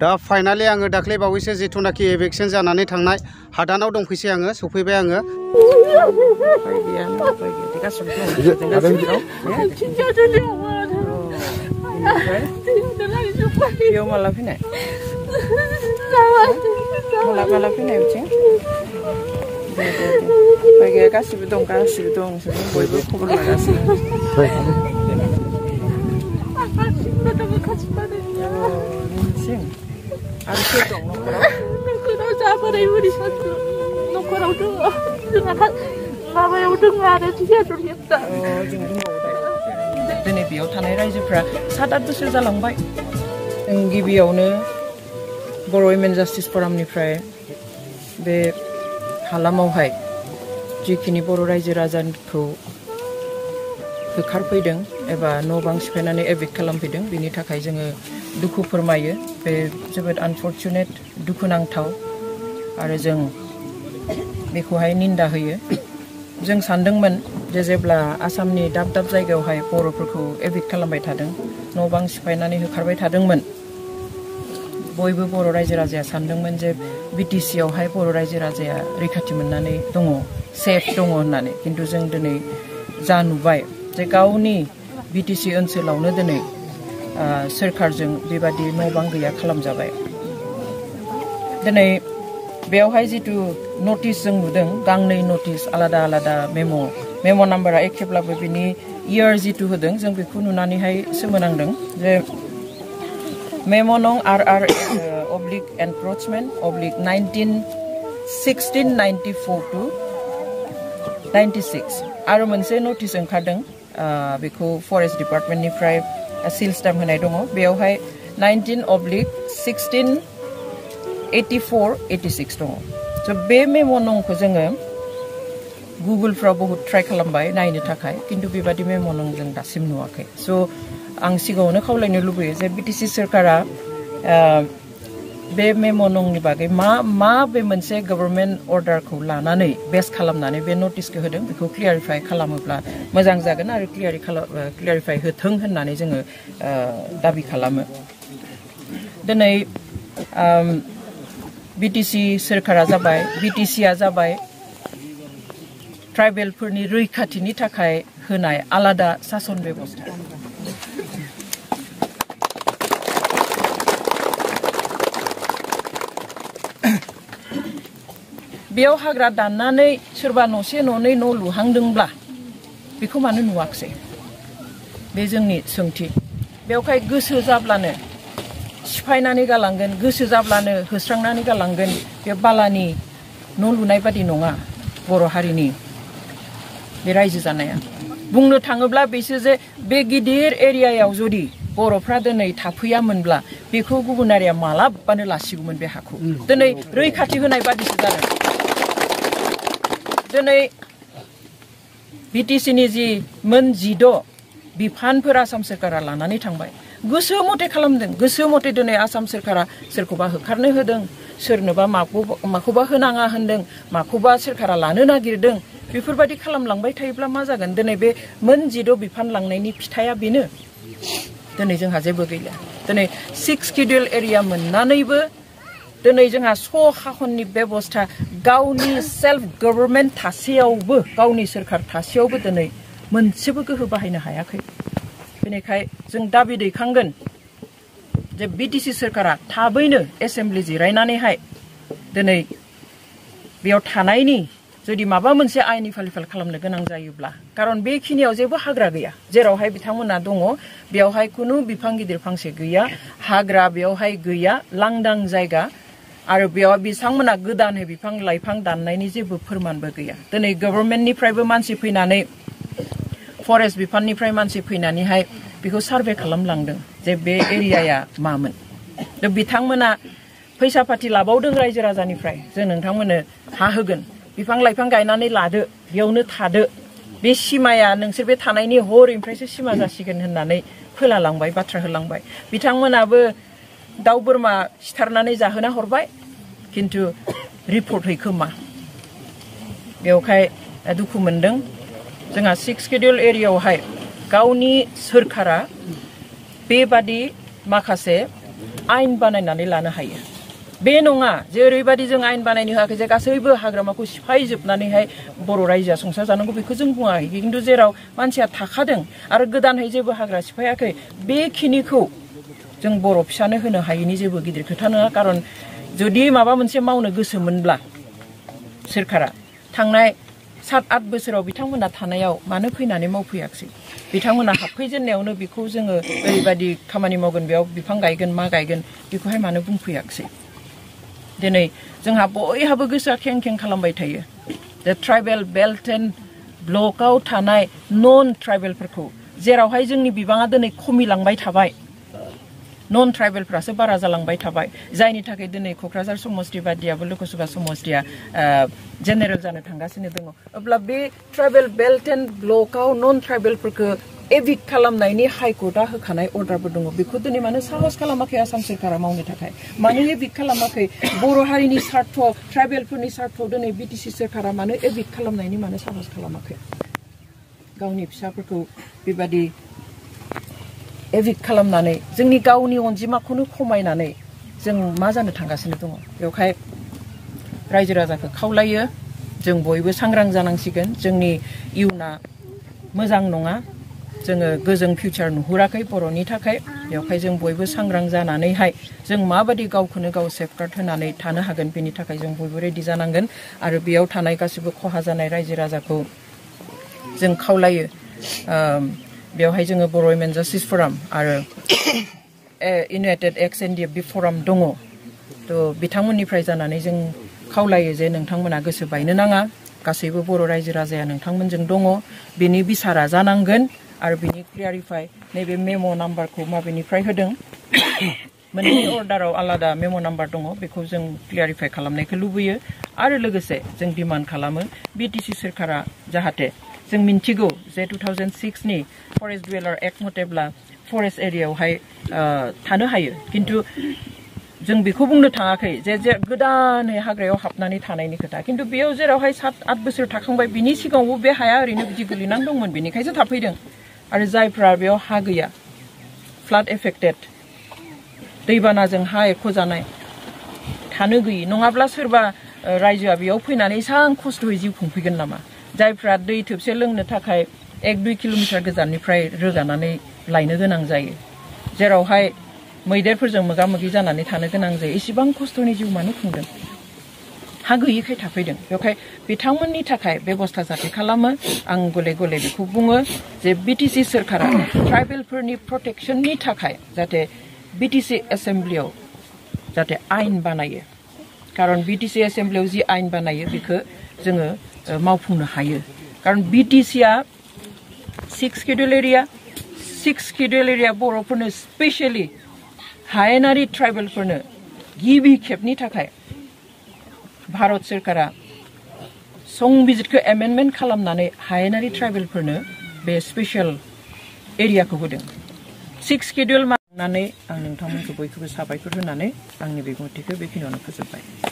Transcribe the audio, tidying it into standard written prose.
दा फाइनाली आङो दाख्लै बावैसो जिथुनाखि इभिक्सन जानानै थांनाय हादानाव दंफैसै आङो सफैबाय आङो गासिबो दं बयबो खबर लागासिनो आरो सोर दं न'खराव जाबोराय बुरि सासे न'खराव दङ जोंहा माबायाव दङ आरो थियाटर हेबता जों दंबावो दिनै बेयाव थानाय रायजोफ्रा 7-8 बोसोर जालांबाय जों गिबियावनो बर' वुमेन जास्टिस फरामनिफ्राय बे हालामावहाय जिखिनि बर' रायजो राजाखौ होखारफैदों एबा न' बां सिफायनानै एभिक्ट खालामफैदों बिनि थाखाय जोङो दुखु फोरमायो बे जोबोद आनफर्चुनेट दुखुनांथाव आरो जों बेखौहाय निन्दा होयो जों सानदोंमोन जे जेब्ला आसामनि दाब दाब जायगायावहाय बर'फोरखौ एभिक्ट खालामबाय थादों न' बां सिफायनानै होखारबाय थादोंमोन बयबो बर' रायजो राजाया सानदोंमोन जे बिटिसि आवहाय बर' रायजो राजाया रैखाथि मोननानै दङ सेफ दङ होननानै किन्तु जों दिनै जा नुबाय जे गावनि बिटिसि ओनसोलावनो दिनै सोरखारजों बेबादि न' बां गैया खालामजाबाय दिनै बेयावहाय जितु नटिस जों नुदों गांनै नटिस आलादा आलादा मेम' नाम्बारा एखेब्लाबो बिनि इयार जितु होदों जों बेखौ नुनानैहाय सोमोनांदों जे मेम' नं RR एनक्रोचमेन्ट 1694 to 96 आरो मोनसे नटिस ओंखारदों बेखौ फरेस्ट डिपार्टमेन्टनिफ्राय सिल स्टाम्प होनाय दङ बेयावहाय 19/16/84-86 दङ स' बे मेम' नंखौ जोङो गुगोलफ्राव बहुत ट्राइ खालामबाय नायनो थाखाय किन्तु बेबादि मेम' नं जों दासिम नुवाखै स' आं सिगाङावनो खावलायनो लुबैयो जे बिटिसि सोरखारा बे मेम' नंनि बागै मा बे मोनसे गभर्नमेन्ट अर्डारखौ लानानै बेस खालामनानै बे नटिसखौ होदों बेखौ क्लियारिफाइ खालामोब्ला मोजां जागोन आरो क्लियारिफाइ होथों होननानै जोङो दाबि खालामो दिनै बिटिसि सोरखारा जाबाय बिटिसिआ जाबाय ट्राइबेलफोरनि रैखाथिनि थाखाय होनाय आलादा सासन बेबस्था बेयाव हाग्रा दाननानै सोरबा न'से न'नै न' लुहांदोंब्ला बेखौ मानो नुवाखै बे जोंनि सोंथि बेवहाय गोसो जाब्लानो सिफायनानै गालांगोन गोसो जाब्लानो होस्रांनानै गालांगोन बे बालानि न' लुनाय बादि नङा बर' हारिनि बे रायजो जानाया बुंनो थाङोब्ला बिसोर जे बे गिदिर एरियायाव जुदि बर'फ्रा दिनै थाफैयामोनब्ला बेखौ गुबुन हारिया मालाबानो लासिगौमोन बे हाखौ दिनै रैखाथि होनाय बादिसो जादों दिनै बिटिसिनि जि मोन 16 बिफानफोर आसाम सोरखारा लानानै थांबाय गोसो मथे खालामदों गोसो मथे दिनै आसाम सोरखारा सोरखौबा होखारनो होदों सोरनोबा माखौबा होनाङा होनदों माखौबा सोरखारा लानो नागिरदों बेफोरबायदि खालामलांबाय थायोब्ला मा जागोन दिनै बे मोन 16 बिफान लांनायनि फिथाइया बेनो दिनै जोंहा जेबो गैला दिनै 6 शिड्युल एरिया मोननानैबो दिनै जोंहा हाखननि बेबस्था गावनि सेल्फ गभर्नमेन्ट थासेयावबो गावनि सोरखार थासेयावबो दिनै मोनसेबो गोहो बाहायनो हायाखै बेनिखाय जों दाबि दैखांगोन जे बिटिसि सोरखारा थाबैनो एसेम्ब्लि जिरायनानैहाय दिनै बेयाव थानायनि जुदि माबा मोनसे आयेननि फालिफाल खालामनो गोनां जायोब्ला खारन बेखिनियाव जेबो हाग्रा गैया जेरावहाय बिथांमोना दङ बेयावहाय खुनु बिफां गिदिर फांसे गैया हाग्रा बेयावहाय गैया लांदां जायगा आरो बेयाव बिथांमोना गोदानै बिफां लाइफां दाननायनि जेबो फोरमानबो गैया दिनै गभर्नमेन्टनिफ्रायबो मानसि फैनानै फरेस्ट बिफाननिफ्राय मानसि फैनानैहाय बेखौ सार्भे खालामलांदों जे बे एरियाया मामोन बिथांमोना फैसा पाति लाबावदों रायजो राजानिफ्राय जों नोंथांमोननो हा होगोन बिफां लाइफां गायनानै लादो बेयावनो थादो बे सिमाया नोंसोर बे थानायनि हरैनिफ्रायसो सिमा जासिगोन होननानै फोलालांबाय बाथ्रा होलांबाय बिथांमोनाबो दाउ बोरमा सिथारनानै जाहोना हरबाय किन्तु रिपर्ट हैखोमा बेवहाय दुखु मोनदों जोंहा 6 शिड्युल एरियायावहाय गावनि सोरखारा बेबादि माखासे आयेन बानायनानै लानो हायो बे नङा जे ओरैबायदि जों आयेन बानायनो होआखै जे गासैबो हाग्रामाखौ सिफायजोबनानैहाय बर' रायजोआ संसार जानांगौ बेखौ जों बुङाखै खिन्थु जेराव मानसिया थाखादों आरो गोदानहै जेबो हाग्रा सिफायाखै बेखिनिखौ जों बर' फिसानो होनो हायैनि जेबो गिदिर खोथा नङा खारन जुदि माबा मोनसे मावनो गोसोमोनब्ला सोरखारा थांनाय 7-8 बोसोराव बिथांमोना थानायाव मानो फैनानै मावफैयाखै बिथांमोना हाबफैजेननायावनो बेखौ जोङो ओरैबायदि खामानि मावगोन बेयाव बिफां गायगोन मा गायगोन बेखौहाय मानो बुंफैयाखै दिनै जोंहा बयहाबो गोसोआ खें खें खालामबाय थायो दा ट्राइबेल बेल्ट एन्ड ब्लकआव थानाय नन ट्राइबेलफोरखौ जेरावहाय जोंनि बिबाङा दिनै खमिलांबाय थाबाय नन ट्राइबेलफ्रासो बारा जालांबाय थाबाय जायनि थाखाय दिनै क'क्राझार समष्टि बा दियाबो लोकसभा समष्टिया जेनेरेल जानो थांगासिनो दङ अब्ला बे ट्राइबेल बेल्ट एन्ड ब्लकआव नन ट्राइबेलफोरखौ एभिक्ट खालामनायनि हाइकर्टआ होखानाय अर्डारबो दङ बेखौ दिनै मानो साहस खालामाखै आसाम सोरखारा मावनो थाखाय मानो एभिक्ट खालामाखै बर' हारिनि स्वार्थ ट्राइबेलफोरनि स्वार्थआव दिनै बिटिसि सोरखारा मानो एभिक्ट खालामनायनि मानो साहस खालामाखै गावनि फिसाफोरखौ बेबादि एभिक्ट खालामनानै जोंनि गावनि अनजिमाखौनो खमायनानै जों मा जानो थांगासिनो दङ बेवहाय रायजो राजाखौ खावलायो जों बयबो सांग्रां जानांसिगोन जोंनि इयुना मोजां नङा जोङो गोजों फिउचार नुहुराखै बर'नि थाखाय बेवहाय जों बयबो सांग्रां जानानैहाय जों माबादि गावखौनो गाव सेफगार्ड होनानै थानो हागोन बेनि थाखाय जों बयबो रेडि जानांगोन आरो बेयाव थानाय गासिबो खहा जानाय रायजो राजाखौ जों खावलायो बेवहाय जोङो बर' वुमेन जास्टिस फराम आरो इउनाइटेड एक्स एनडिएफबि फराम दङ थ' बिथांमोननिफ्राय जानानै जों खावलायो जे नोंथांमोना गोसो बायनो नाङा गासैबो बर' रायजो राजाया नोंथांमोनजों दङ बेनि बिसारा जानांगोन आरो बिनि क्लियारिफाइ नैबे मेम' नाम्बारखौ माबेनिफ्राय होदों मोननै अर्डाराव आलादा मेम' नाम्बार दङ बेखौ जों क्लियारिफाइ खालामनायखौ लुबैयो आरो लोगोसे जों डिमान्ड खालामो बिटिसि सोरखारा जाहाथे जों मिन्थिगौ जे 2006 नि फरेस्ट डुवेलार एक्ट मथेब्ला फरेस्ट एरियायावहाय थानो हायो खिन्थु जों बेखौ बुंनो थाङाखै जे गोदानै हाग्रायाव हाबनानै थानायनि खोथा खिन्थु बेयाव जेरावहाय 7-8 बोसोर थाखांबाय बिनि सिगाङावबो बे हाया ओरैनो बिदि गोलैनानै दंमोन बेनिखायसो थाफैदों आरो जायफ्रा बेयाव हा गैया फ्लाड एफेक्टेड दैबानाजों हा एख'जानाय थानो गैयि नङाब्ला सोरबा रायजोआ बेयाव फैनानै एसां खस्थ'यै जिउ खुंफैगोन नामा जायफ्रा दै थोबसे लोंनो थाखाय 1-2 किल'मिटार गोजाननिफ्राय रोगानानै लायनो गोनां जायो जेरावहाय मैदेरफोरजों मोगा मोगि जानानै थानो गोनां जायो इसिबां खस्थ'नि जिउ मानो खुंदों हा गैयिखाय थाफैदों बेवहाय बिथांमोननि थाखाय बेबस्था जाथे खालामो आं गले गले बेखौ बुङो जे बिटिसि सोरखारा ट्राइबेलफोरनि प्रटेक्शननि थाखाय जाहाथे बिटिसि एसेम्ब्लियाव जाहाथे आयेन बानायो खारन बिटिसि एसेम्ब्लियाव जि आयेन बानायो बेखौ जोङो मावफुंनो हायो खारन बिटिसिआ 6 शेड्युल एरिया बर'फोरनो स्पेशली हायेनारि ट्राइबेलफोरनो गिबि खेबनि थाखाय भारत सोरखारा संबिजितखौ एमेन्डमेन्ट खालामनानै हायेनारि ट्राइबेलफोरनो बे स्पेशल एरियाखौ होदों 6 शेड्युल मानिनानै आं नोंथांमोनखौ बयखौबो साबायखर होनानै आंनि बिबुंथिखौ बेखिनियावनो फोजोबबाय